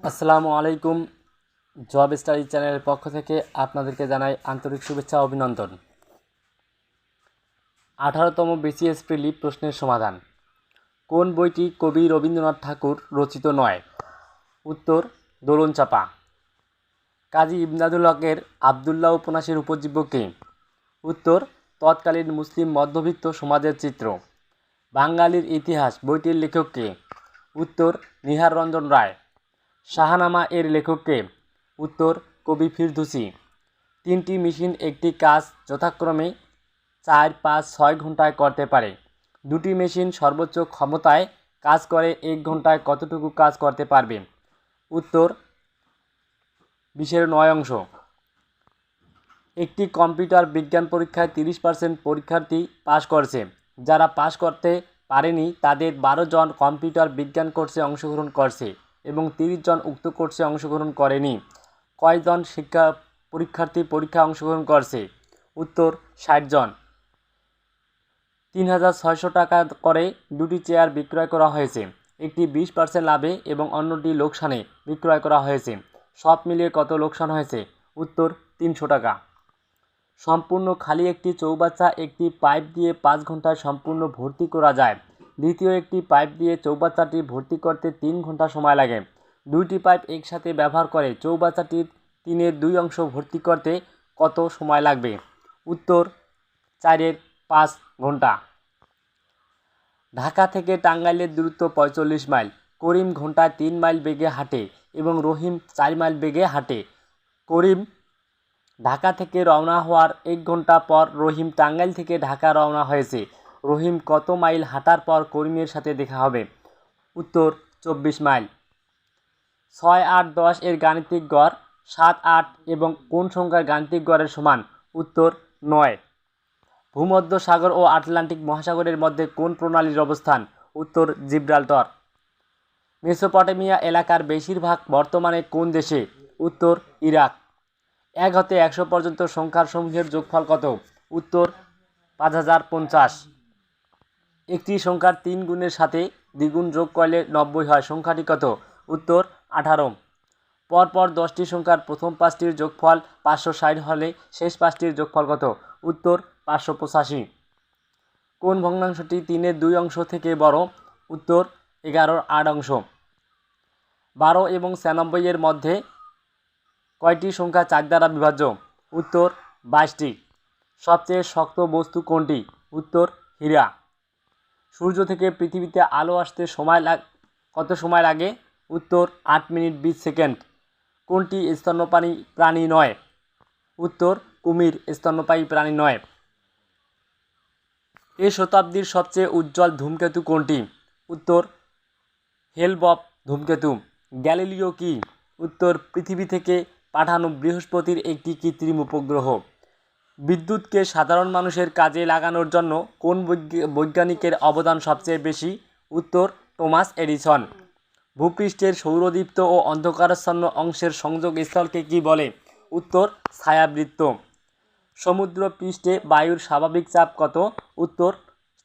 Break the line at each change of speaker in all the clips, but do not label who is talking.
আসসালামু আলাইকুম। Job study চ্যানেলের পক্ষ থেকে আপনাদেরকে জানাই আন্তরিক শুভেচ্ছা ও অভিনন্দন। 18তম বিসিএস প্রিলি প্রশ্নের সমাধান। কোন বইটি কবি রবীন্দ্রনাথ ঠাকুর রচিত নয়? উত্তর দোলন চাঁপা। কাজী ইমদাদুল হকের আবদুল্লাহ উপন্যাসের উপজীব্য কে? উত্তর তৎকালীন মুসলিম মধ্যবিত্ত সমাজের চিত্র। বাঙালির ইতিহাস বইটির লেখক কে? উত্তর নিহার রঞ্জন রায়। শাহনামা এর লেখক কে? উত্তর কবি ফিরদৌসী। তিনটি মেশিন একটি কাজ যথাক্রমে 4, 5, 6 ঘন্টায় করতে পারে। দুটি মেশিন সর্বোচ্চ ক্ষমতায় কাজ করে 1 ঘন্টায় কতটুকু কাজ করতে পারবে? উত্তর 20/9। একটি কম্পিউটার বিজ্ঞান পরীক্ষায় 30% পরীক্ষার্থী পাশ করেছে। যারা পাশ করতে পারেনি তাদের 12 জন কম্পিউটার বিজ্ঞান কোর্সে অংশগ্রহণ করছে এবং 30 জন উক্ত কোর্সে অংশগ্রহণ করেনি। কয়জন পরীক্ষার্থী পরীক্ষায় অংশগ্রহণ করছে? উত্তর 60 জন। 3600 টাকা করে দুটি চেয়ার বিক্রয় করা হয়েছে। একটি 20% লাভে এবং অন্যটি লোকসানে বিক্রয় করা হয়েছে। সব মিলিয়ে কত লোকসান হয়েছে? উত্তর 300 টাকা। সম্পূর্ণ খালি একটি চৌবাচ্চা একটি পাইপ দিয়ে 5 ঘন্টায় সম্পূর্ণ ভর্তি করা যায়। দ্বিতীয় একটি পাইপ দিয়ে চৌবাচ্চাটি ভর্তি করতে 3 ঘন্টা সময় লাগে। দুইটি পাইপ একসাথে ব্যবহার করে চৌবাচ্চাটির 3/2 অংশ ভর্তি করতে কত সময় লাগবে? উত্তর 4/5 ঘন্টা। ঢাকা থেকে টাঙ্গাইলের দূরত্ব 45 মাইল। করিম ঘন্টায় 3 মাইল বেগে হাঁটে এবং রহিম 4 মাইল বেগে হাঁটে। করিম ঢাকা থেকে রওনা হওয়ার 1 ঘন্টা পর রহিম টাঙ্গাইল থেকে ঢাকা রওনা হয়েছে। রহিম কত মাইল হাঁটার পর করিমের সাথে দেখা হবে? উত্তর 24 মাইল। 6, 8, 10 এর গাণিতিক গড় 7, 8 এবং কোন সংখ্যার গাণিতিক গড়ের সমান? উত্তর 9। ভূমধ্য সাগর ও আটলান্টিক মহাসাগরের মধ্যে কোন প্রণালীর অবস্থান? উত্তর জিব্রাল্টার। মেসোপটেমিয়া এলাকার বেশিরভাগ বর্তমানে কোন দেশে? উত্তর ইরাক। 1 হতে 100 পর্যন্ত সংখ্যার সমূহের যোগফল কত? উত্তর 5050। একটি সংখ্যার 3 গুণের সাথে দ্বিগুণ যোগ করলে 90 হয়, সংখ্যাটি কত? উত্তর 18। পরপর 10টি সংখ্যার প্রথম 5টির যোগফল 560 হলে শেষ 5টির যোগফল কত? উত্তর 585। কোন ভগ্নাংশটি 3/2 অংশ থেকে বড়? উত্তর 11/8 অংশ। 12 এবং 96 এর মধ্যে কয়টি সংখ্যা 4 দ্বারা বিভাজ্য? উত্তর 22টি। সবচেয়ে শক্ত বস্তু কোনটি? উত্তর হীরা। সূর্য থেকে পৃথিবীতে আলো আসতে কত সময় লাগে? উত্তর 8 মিনিট 20 সেকেন্ড। কোনটি স্তন্যপায়ী প্রাণী নয়? উত্তর কুমির স্তন্যপায়ী প্রাণী নয়। এ শতাব্দীর সবচেয়ে উজ্জ্বল ধূমকেতু কোনটি? উত্তর হেল-বপ ধূমকেতু। গ্যালিলিও কি? উত্তর পৃথিবী থেকে পাঠানো বৃহস্পতির একটি কৃত্রিম উপগ্রহ। বিদ্যুৎকে সাধারণ মানুষের কাজে লাগানোর জন্য কোন বৈজ্ঞানিকের অবদান সবচেয়ে বেশি? উত্তর টমাস এডিসন। ভূপৃষ্ঠের সৌরদীপ্ত ও অন্ধকারাচ্ছন্ন অংশের সংযোগ স্থলকে কি বলে? উত্তর ছায়াবৃত্ত। সমুদ্র পৃষ্ঠে বায়ুর স্বাভাবিক চাপ কত? উত্তর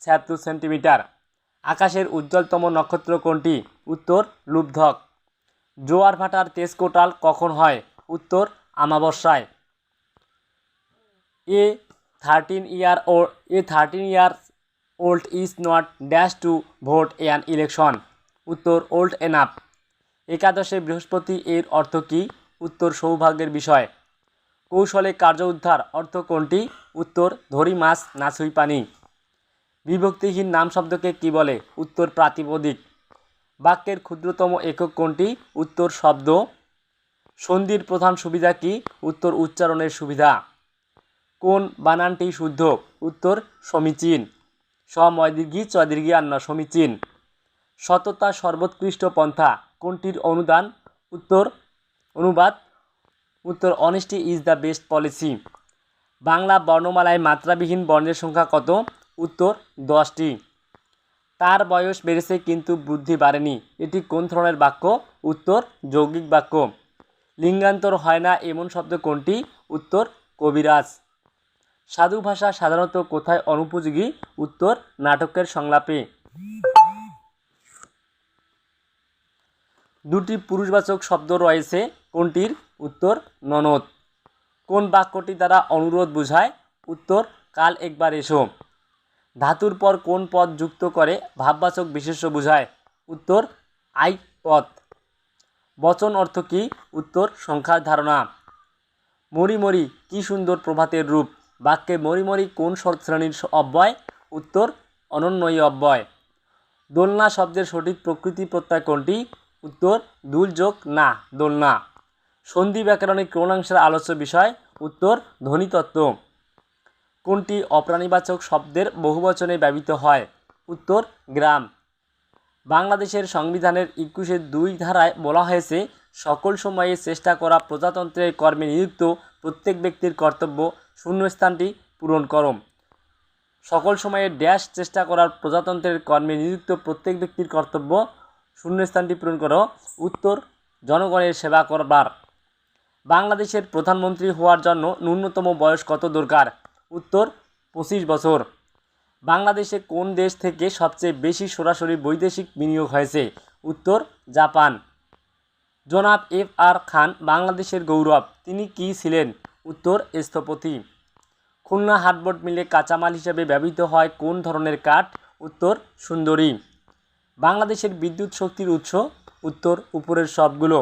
76 সেন্টিমিটার। আকাশের উজ্জ্বলতম নক্ষত্র কোনটি? উত্তর লুব্ধক। জোয়ার ভাটার তেজকোটাল কখন হয়? উত্তর আমাবস্যায়। A 13 years old is not dash to vote an election. উত্তর old enough. একাদশে বৃহস্পতি এর অর্থ কী? উত্তর সৌভাগ্যের বিষয়। কৌশলে কার্য উদ্ধার অর্থ কোনটি? উত্তর ধরি মাছ না ছুঁই পানি। বিভক্তিহীন নাম শব্দকে কি বলে? উত্তর প্রাতিপদিক। বাক্যের ক্ষুদ্রতম একক কোনটি? উত্তর শব্দ। সন্ধির প্রধান সুবিধা কি? উত্তর উচ্চারণের সুবিধা। কোন বানানটি শুদ্ধ? উত্তর সমীচীন। সময়দীর্ঘী চয়দীর্ঘী আন্ন সমীচীন। সততা সর্বোৎকৃষ্ট পন্থা কোনটির অনুবাদ? উত্তর honesty is the best policy. Bangla বর্ণমালায় মাত্রাবিহীন বর্ণের সংখ্যা কত? উত্তর 10টি। তার বয়স বেড়েছে কিন্তু বুদ্ধি বাড়েনি, এটি কোন ধরনের বাক্য? উত্তর যৌগিক বাক্য। লিঙ্গান্তর হয় না এমন শব্দ কোনটি? উত্তর কবিরাজ। সাধু ভাষা সাধারণত কোথায় অনুপযোগী? উত্তর নাটকের সংলাপে। দুটি পুরুষবাচক শব্দ রয়েছে কোনটির? উত্তর ননদ। কোন বাক্যটি দ্বারা অনুরোধ বোঝায়? উত্তর কাল একবার এসো। ধাতুর পর কোন পদ যুক্ত করে ভাববাচক বিশেষ্য বোঝায়? উত্তর আইপদ। বচন অর্থ কী? উত্তর সংখ্যার ধারণা। মরি মরি কি সুন্দর প্রভাতের রূপ, বাক্যে মরি মরি কোন শ্রেণীর অব্যয়? উত্তর অনন্যয়ী অব্যয়। দোলনা শব্দের সঠিক প্রকৃতি প্রত্যয় কোনটি? উত্তর দুল যোগ না, দোলনা। সন্ধি ব্যাকরণে কোন অংশের আলোচ্য বিষয়? উত্তর ধ্বনিতত্ত্ব। কোনটি অপ্রাণীবাচক শব্দের বহুবচনে ব্যবহৃত হয়? উত্তর গ্রাম। বাংলাদেশের সংবিধানের 21-2 ধারায় বলা হয়েছে, সকল সময়ে চেষ্টা করা প্রজাতন্ত্রের কর্মে নিযুক্ত প্রত্যেক ব্যক্তির কর্তব্য শূন্যস্থানটি পূরণ করো। সকল সময়ে ড্যাশ চেষ্টা করার প্রজাতন্ত্রের কর্মে নিযুক্ত প্রত্যেক ব্যক্তির কর্তব্য শূন্যস্থানটি পূরণ করো। উত্তর জনগণের সেবা করবার। বাংলাদেশের প্রধানমন্ত্রী হওয়ার জন্য ন্যূনতম বয়স কত দরকার? উত্তর 25 বছর। বাংলাদেশে কোন দেশ থেকে সবচেয়ে বেশি সরাসরি বৈদেশিক বিনিয়োগ হয়েছে? উত্তর জাপান। জনাব এফ.আর. খান বাংলাদেশের গৌরব, তিনি কি ছিলেন? উত্তর স্থপতি। খুলনা হার্ডবোর্ড মিলে কাঁচামাল হিসেবে ব্যবহৃত হয় কোন ধরনের কাঠ? উত্তর সুন্দরী। বাংলাদেশের বিদ্যুৎ শক্তির উৎস? উত্তর উপরের সবগুলো।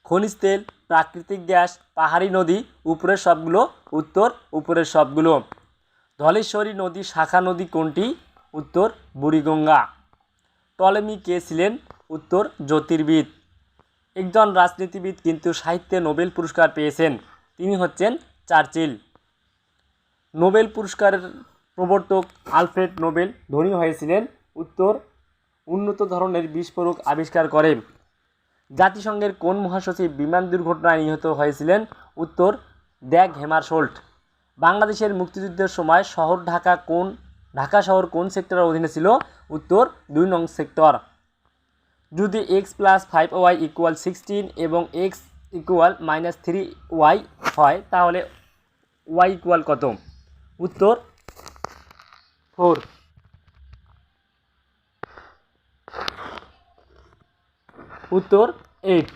খনিজ তেল, প্রাকৃতিক গ্যাস, পাহাড়ি নদী, উপরের সবগুলো। উত্তর উপরের সবগুলো। ধলেশ্বরী নদী শাখা নদী কোনটি? উত্তর বুড়িগঙ্গা। টলেমি কে ছিলেন? উত্তর জ্যোতির্বিদ। একজন রাজনীতিবিদ কিন্তু সাহিত্যে নোবেল পুরস্কার পেয়েছেন, তিনি হচ্ছেন চার্চিল। নোবেল পুরস্কারের প্রবর্তক আলফ্রেড নোবেল ধনী হয়েছিলেন? উত্তর উন্নত ধরনের বিস্ফোরক আবিষ্কার করে। জাতিসংঘের কোন মহাসচিব বিমান দুর্ঘটনায় নিহত হয়েছিলেন? উত্তর ড্যাগ হ্যামারশোল্ড। বাংলাদেশের মুক্তিযুদ্ধের সময় ঢাকা শহর কোন সেক্টরের অধীনে ছিল? উত্তর 2 নং সেক্টর। যদি x+5y = 16 এবং x = -3y হয় তাহলে y = কত? উত্তর 4। উত্তর 8।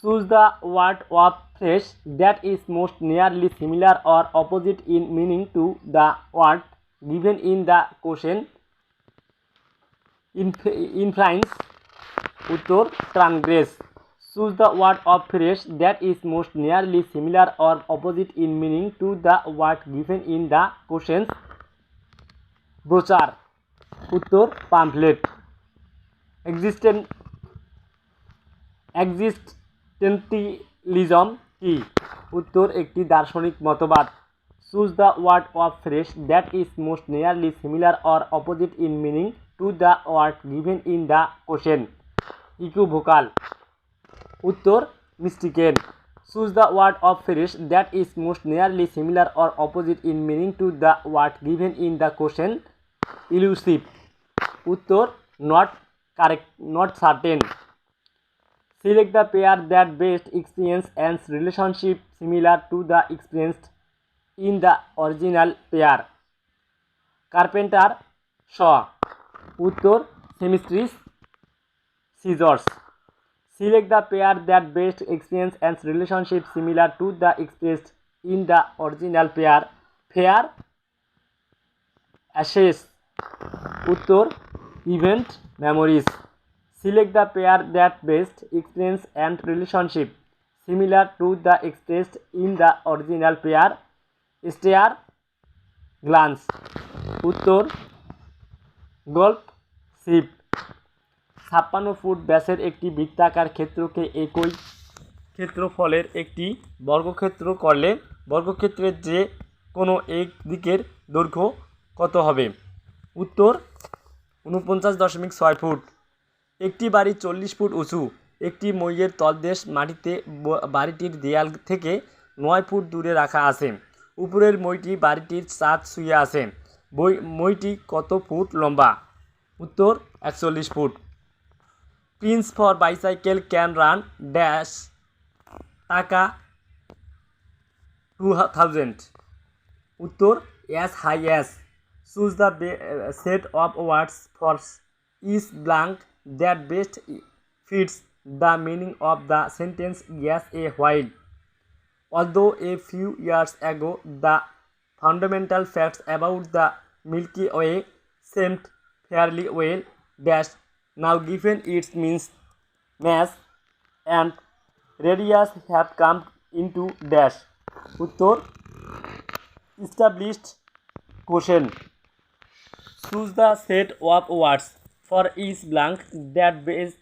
Choose the word of phrase that is most nearly similar or opposite in meaning to the word given in the question. Influence. উত্তর transgress. Choose the word of phrase that is most nearly similar or opposite in meaning to the word given in the questions. Brochure. উত্তর pamphlet. এক্সিস্টেন্টিয়ালিজম কি? উত্তর একটি দার্শনিক মতবাদ। Choose the word of phrase that is most nearly similar or opposite in meaning to the word given in the question. Equivocal. উত্তর mistaken. Choose the word of phrase that is most nearly similar or opposite in meaning to the word given in the question. Elusive. উত্তর not correct, not certain. Select the pair that best experience and relationship similar to the experienced in the original pair. Carpenter, saw. উত্তর seamstress, scissors. Select the pair that best experience and relationship similar to the expressed in the original pair. Fair, ashes. উত্তর event, memories. Select the pair that best experience and relationship similar to the expressed in the original pair. Stare, glance. উত্তর golf, sheep. 56 foot ব্যাসের একটি বৃত্তাকার ক্ষেত্রকে একই ক্ষেত্রফলের একটি বর্গক্ষেত্র করলে বর্গক্ষেত্রের যে কোনো এক দিকের দৈর্ঘ্য কত হবে? উত্তর 49.6 ফুট। একটি বাড়ি 40 ফুট উঁচু। একটি মইয়ের তলদেশ মাটিতে বাড়িটির দেয়াল থেকে 9 ফুট দূরে রাখা আছে। উপরের মইটি বাড়িটির ছাদ ছুঁয়ে আছে। মইটি কত ফুট লম্বা? উত্তর 41 foot. Prince for bicycle can run dash টাকা 2000। উত্তর as high as. Choose the set of words for each blank that best fits the meaning of the sentence yes a while. Although a few years ago the fundamental facts about the Milky Way seemed fairly well dash, now given its means, mass and radius have come into dash. Uttor established question. Choose the set of words for each blank that best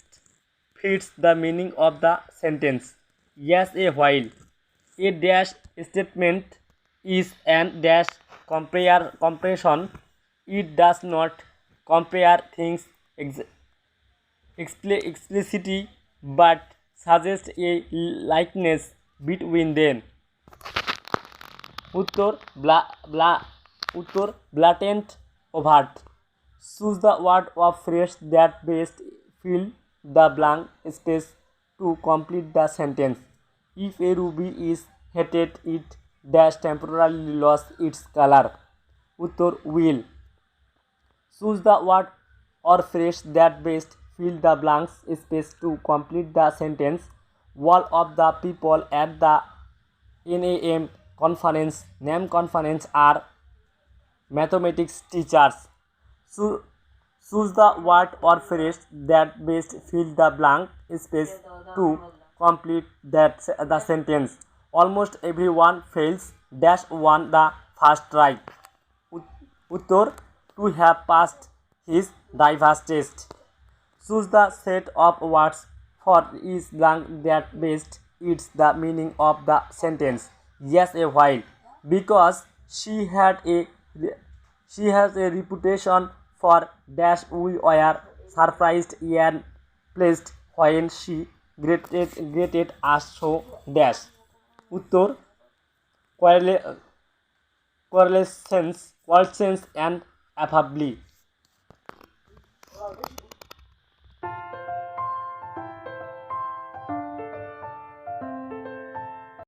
fits the meaning of the sentence. Yes, a while. A dash statement is an dash compression. It does not compare things explicitly but suggests a likeness between them. Uttar blatant overt. Choose the word or phrase that best fill the blank space to complete the sentence. If a ruby is heated, it dash temporarily lost its color. Uttar will. Choose the word or phrase that best fill the blank space to complete the sentence. All of the people at the NAM conference are mathematics teachers. Choose the word or phrase that best fill the blank space to complete the sentence. Almost everyone fails dash one the first try. Uttor to have passed his diverse test. Choose the set of words for each blank that best fits the meaning of the sentence. Yes, a while. Because she has a reputation for dash we were surprised and pleased when she greeted us so dash. Uttor correlations and affably.